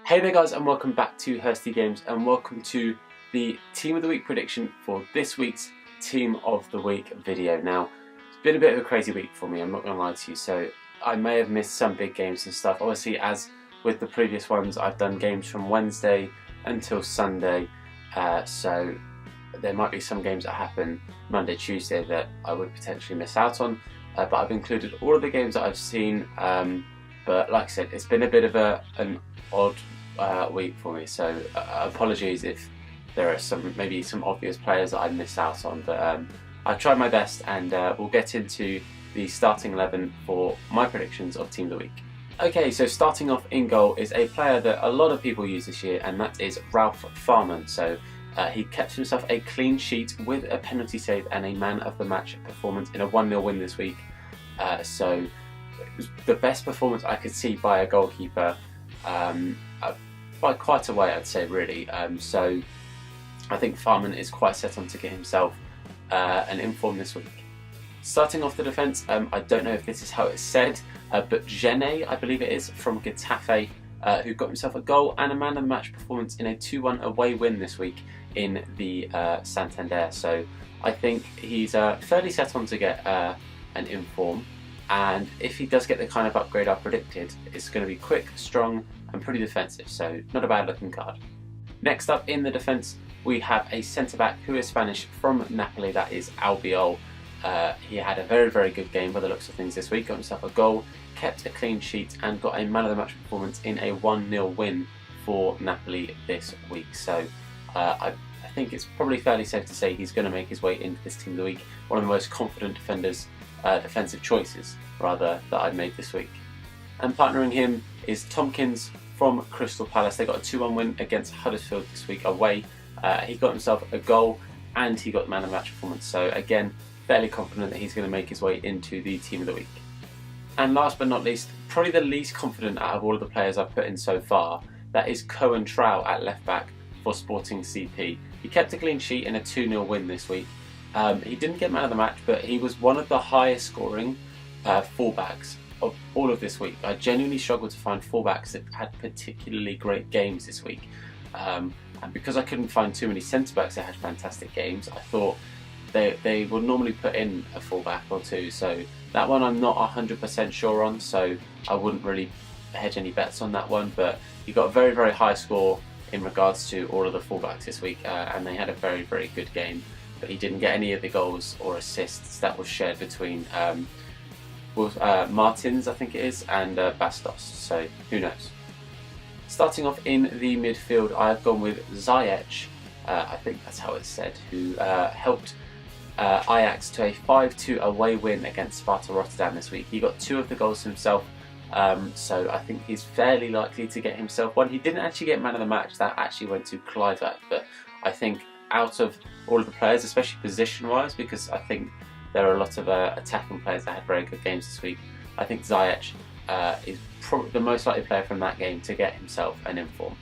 Hey there guys, and welcome back to Hursty Games, and welcome to the Team of the Week prediction for this week's Team of the Week video. Now, it's been a bit of a crazy week for me, I'm not going to lie to you, so I may have missed some big games and stuff. Obviously, as with the previous ones, I've done games from Wednesday until Sunday, so there might be some games that happen Monday, Tuesday that I would potentially miss out on, but I've included all of the games that I've seen. But like I said, it's been a bit of an odd week for me, so apologies if there are maybe some obvious players that I missed out on, but I've tried my best, and we'll get into the starting 11 for my predictions of Team of the Week. Okay, so starting off in goal is a player that a lot of people use this year, and that is Ralph Farman. So he kept himself a clean sheet with a penalty save and a man of the match performance in a 1-0 win this week. So it was the best performance I could see by a goalkeeper, by quite a way, I'd say, really. So I think Farman is quite set on to get himself an inform this week. Starting off the defence, I don't know if this is how it's said, but Gene, I believe it is, from Getafe, who got himself a goal and a man of the match performance in a 2-1 away win this week in the Santander. So I think he's fairly set on to get an inform. And if he does get the kind of upgrade I predicted, it's going to be quick, strong and pretty defensive, so not a bad looking card. Next up in the defence, we have a centre-back who is Spanish from Napoli, that is Albiol. He had a very, very good game by the looks of things this week, got himself a goal, kept a clean sheet and got a man of the match performance in a 1-0 win for Napoli this week. So I think it's probably fairly safe to say he's going to make his way into this Team of the Week, one of the most confident defensive choices rather that I've made this week. And partnering him is Tompkins from Crystal Palace. They got a 2-1 win against Huddersfield this week away. He got himself a goal and he got the man of the match performance, so again fairly confident that he's going to make his way into the Team of the Week. And last but not least, probably the least confident out of all of the players I've put in so far, that is Cohen Trow at left back for Sporting CP. He kept a clean sheet in a 2-0 win this week. He didn't get man of the match, but he was one of the highest scoring fullbacks of all of this week. I genuinely struggled to find fullbacks that had particularly great games this week. And because I couldn't find too many centre-backs that had fantastic games, I thought they would normally put in a fullback or two. So that one I'm not 100% sure on, so I wouldn't really hedge any bets on that one. But he got a very, very high score in regards to all of the fullbacks this week, and they had a very, very good game. But he didn't get any of the goals or assists that was shared between Martins, I think it is, and Bastos, so who knows. Starting off in the midfield, I've gone with Ziyech, I think that's how it's said, who helped Ajax to a 5-2 away win against Sparta Rotterdam this week. He got 2 of the goals himself, so I think he's fairly likely to get himself one. He didn't actually get man of the match, that actually went to Kluivert, but I think out of all of the players, especially position-wise, because I think there are a lot of attacking players that had very good games this week, I think Ziyech is probably the most likely player from that game to get himself an inform.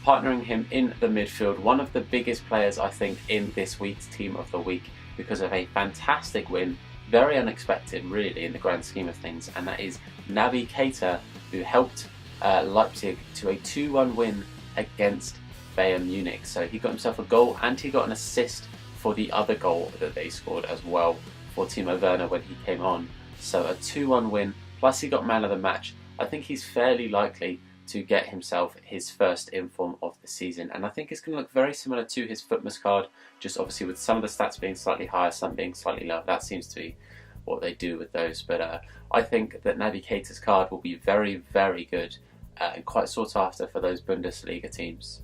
Partnering him in the midfield, one of the biggest players I think in this week's Team of the Week because of a fantastic win, very unexpected really in the grand scheme of things, and that is Naby Keita, who helped Leipzig to a 2-1 win against Bayern Munich. So he got himself a goal and he got an assist for the other goal that they scored as well for Timo Werner when he came on. So a 2-1 win, plus he got man of the match. I think he's fairly likely to get himself his first inform of the season, and I think it's going to look very similar to his Footmas card, just obviously with some of the stats being slightly higher, some being slightly lower. That seems to be what they do with those, but I think that Naby Keita's card will be very, very good and quite sought after for those Bundesliga teams.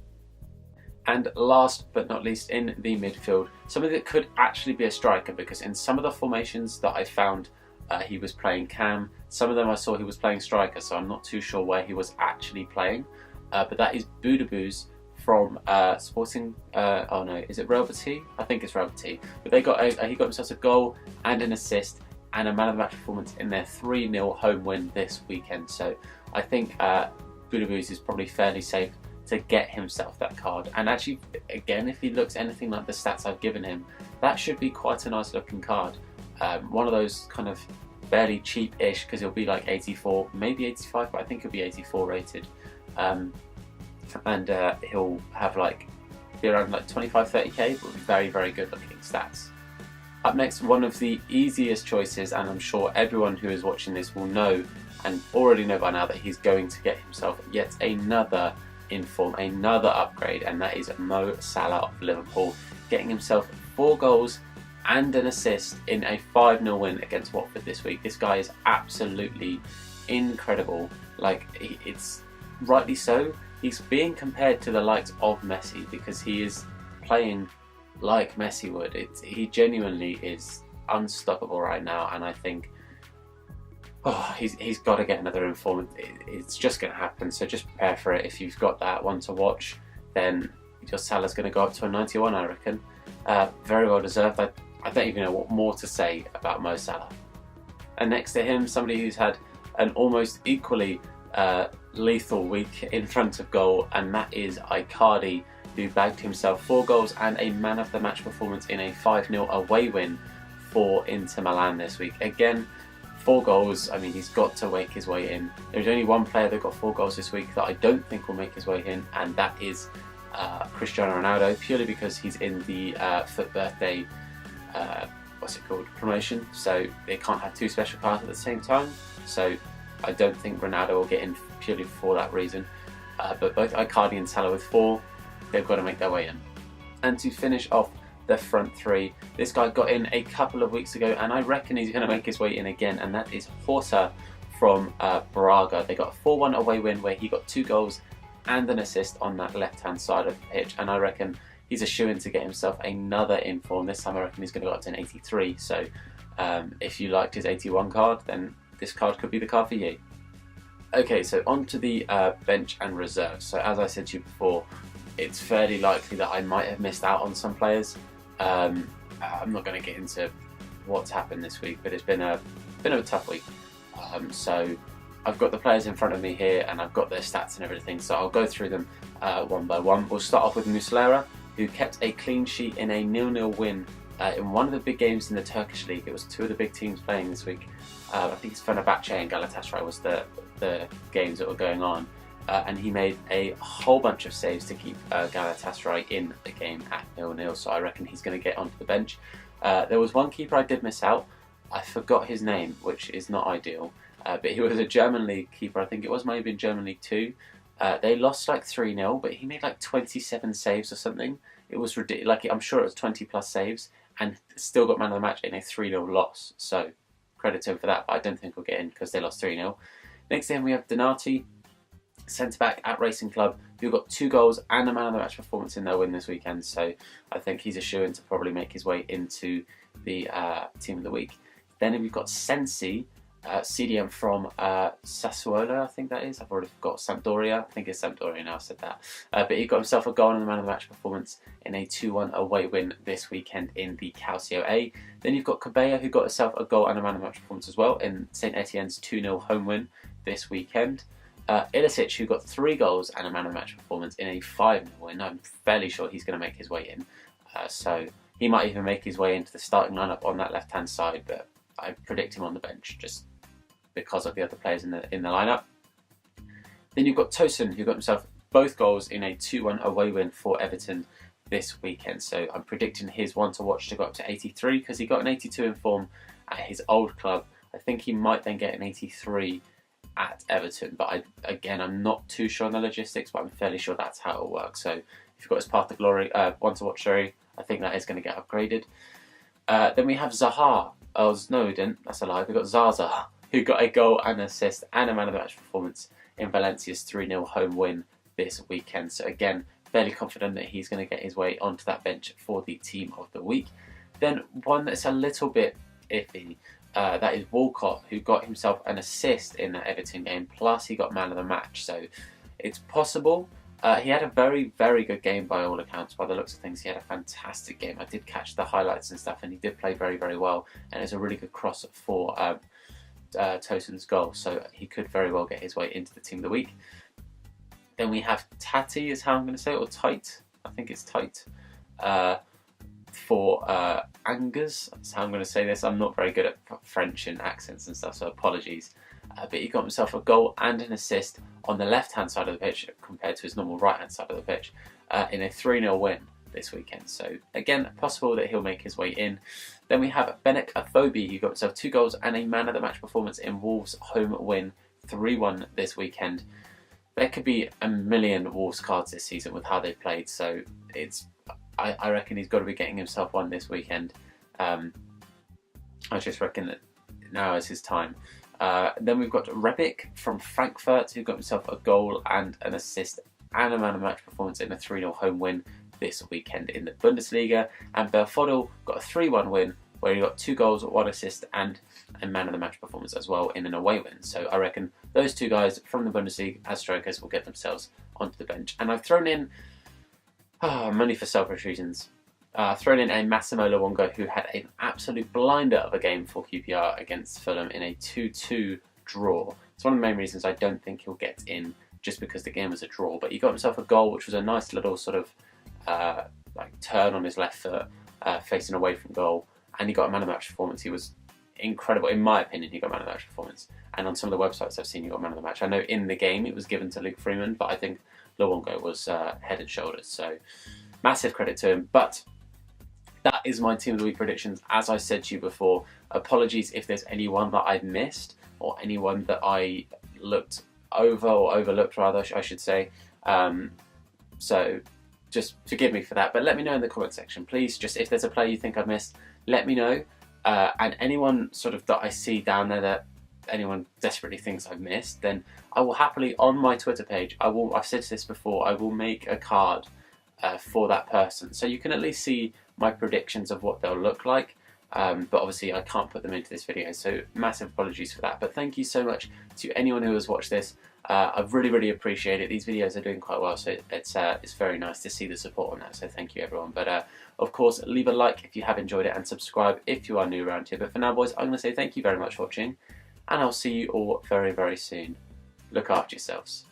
And last but not least in the midfield, somebody that could actually be a striker, because in some of the formations that I found he was playing cam, some of them I saw he was playing striker, so I'm not too sure where he was actually playing, but that is Boudebouz from Sporting, oh no, is it Real Betis? I think it's Real Betis, but he got himself a goal and an assist and a man of the match performance in their 3-0 home win this weekend. So I think Boudebouz is probably fairly safe to get himself that card, and actually again, if he looks anything like the stats I've given him, that should be quite a nice looking card. One of those kind of fairly cheap-ish, because he'll be like 84, maybe 85, but I think he'll be 84 rated. and he'll have be around 25-30k, but very, very good looking stats. Up next, one of the easiest choices, and I'm sure everyone who is watching this will know and already know by now that he's going to get himself yet another inform, another upgrade, and that is Mo Salah of Liverpool, getting himself 4 goals and an assist in a 5-0 win against Watford this week. This guy is absolutely incredible. It's rightly so. He's being compared to the likes of Messi because he is playing like Messi would. He genuinely is unstoppable right now, and I think he's got to get another inform. It's just going to happen, so just prepare for it. If you've got that one to watch, then your Salah's going to go up to a 91, I reckon. Very well deserved. I don't even know what more to say about Mo Salah. And next to him, somebody who's had an almost equally lethal week in front of goal, and that is Icardi, who bagged himself 4 goals and a man of the match performance in a 5-0 away win for Inter Milan this week. Again, 4 goals. I mean, he's got to make his way in. There's only one player that got 4 goals this week that I don't think will make his way in, and that is Cristiano Ronaldo, purely because he's in the FUT birthday promotion, so they can't have 2 special cards at the same time, so I don't think Ronaldo will get in purely for that reason. But both Icardi and Salah with 4, they've got to make their way in. And to finish off the front 3, this guy got in a couple of weeks ago, and I reckon he's going to make his way in again, and that is Hursty from Braga. They got a 4-1 away win where he got 2 goals and an assist on that left-hand side of the pitch, and I reckon he's a shoo-in to get himself another inform. This time I reckon he's going to go up to an 83, so if you liked his 81 card, then this card could be the card for you. Okay, so on to the bench and reserves. So as I said to you before, it's fairly likely that I might have missed out on some players. I'm not going to get into what's happened this week, but it's been a tough week. So I've got the players in front of me here, and I've got their stats and everything, so I'll go through them one by one. We'll start off with Muslera, who kept a clean sheet in a 0-0 win in one of the big games in the Turkish league. It was 2 of the big teams playing this week. I think it's Fenerbahce and Galatasaray was the games that were going on. And he made a whole bunch of saves to keep Galatasaray in the game at 0-0, so I reckon he's going to get onto the bench. There was one keeper I did miss out. I forgot his name, which is not ideal, but he was a German league keeper. I think it was maybe in German League 2. They lost 3-0, but he made 27 saves or something. It was ridiculous. I'm sure it was 20 plus saves, and still got man of the match in a 3-0 loss. So credit to him for that, but I don't think he'll get in because they lost 3-0. Next to him we have Donati, centre-back at Racing Club, who got 2 goals and a man of the match performance in their win this weekend, so I think he's a shoo-in to probably make his way into the team of the week. Then we've got Sensi, CDM from Sassuolo, I think that is. I've already forgot. Sampdoria, I think it's Sampdoria now, I said that. But he got himself a goal and a man of the match performance in a 2-1 away win this weekend in the Calcio A. Then you've got Cabella, who got himself a goal and a man of the match performance as well in St Etienne's 2-0 home win this weekend. Ilicic, who got 3 goals and a man of the match performance in a 5-0 win. I'm fairly sure he's going to make his way in. So he might even make his way into the starting lineup on that left-hand side, but I predict him on the bench just because of the other players in the lineup. Then you've got Tosun, who got himself both goals in a 2-1 away win for Everton this weekend. So I'm predicting his one to watch to go up to 83 because he got an 82 in form at his old club. I think he might then get an 83 at Everton, but I'm not too sure on the logistics, but I'm fairly sure that's how it will work. So if you've got his Path to Glory, one to watch, sorry, I think that is going to get upgraded. Then we have Zaha. Oh, no, we didn't. That's a lie. We've got Zaza, who got a goal and assist and a man of the match performance in Valencia's 3-0 home win this weekend. So again, fairly confident that he's going to get his way onto that bench for the team of the week. Then one that's a little bit iffy, that is Walcott, who got himself an assist in that Everton game, plus he got man of the match. So it's possible. He had a very, very good game by all accounts. By the looks of things, he had a fantastic game. I did catch the highlights and stuff, and he did play very, very well. And it's a really good cross for Tosun's goal, so he could very well get his way into the team of the week. Then we have Tati, is how I'm going to say it, or Tight. I think it's Tight. For Angers, that's how I'm going to say this. I'm not very good at French and accents and stuff, so apologies. but he got himself a goal and an assist on the left-hand side of the pitch compared to his normal right-hand side of the pitch in a 3-0 win this weekend. So again, possible that he'll make his way in. Then we have Benek Afobe, who got himself 2 goals and a man of the match performance in Wolves' home win 3-1 this weekend. There could be a million Wolves cards this season with how they played, so I reckon he's got to be getting himself one this weekend. I just reckon that now is his time. Then we've got Rebic from Frankfurt, who got himself a goal and an assist and a man of the match performance in a 3-0 home win this weekend in the Bundesliga. And Belfodil got a 3-1 win where he got 2 goals, 1 assist and a man of the match performance as well in an away win. So I reckon those 2 guys from the Bundesliga as strikers will get themselves onto the bench. And I've thrown in, money for selfish reasons, thrown in a Massimo Luongo, who had an absolute blinder of a game for QPR against Fulham in a 2-2 draw. It's one of the main reasons I don't think he'll get in, just because the game was a draw. But he got himself a goal, which was a nice little sort of turn on his left foot, facing away from goal, and he got a man of the match performance. He was incredible, in my opinion. He got man of the match performance, and on some of the websites I've seen, he got man of the match. I know in the game it was given to Luke Freeman, but I think Luongo was head and shoulders. So massive credit to him. But that is my team of the week predictions. As I said to you before, apologies if there's anyone that I've missed or anyone that I looked over or overlooked, rather, I should say. So just forgive me for that, but let me know in the comment section, please. Just if there's a player you think I've missed, let me know. And anyone sort of that I see down there that anyone desperately thinks I've missed, then I will happily, on my Twitter page, I've said this before, I will make a card for that person, so you can at least see my predictions of what they'll look like. But obviously I can't put them into this video, so massive apologies for that. But thank you so much to anyone who has watched this. I've really appreciated it. These videos are doing quite well, so it's very nice to see the support on that, so thank you everyone. But of course, leave a like if you have enjoyed it and subscribe if you are new around here. But for now, boys, I'm going to say thank you very much for watching, and I'll see you all very soon. Look after yourselves.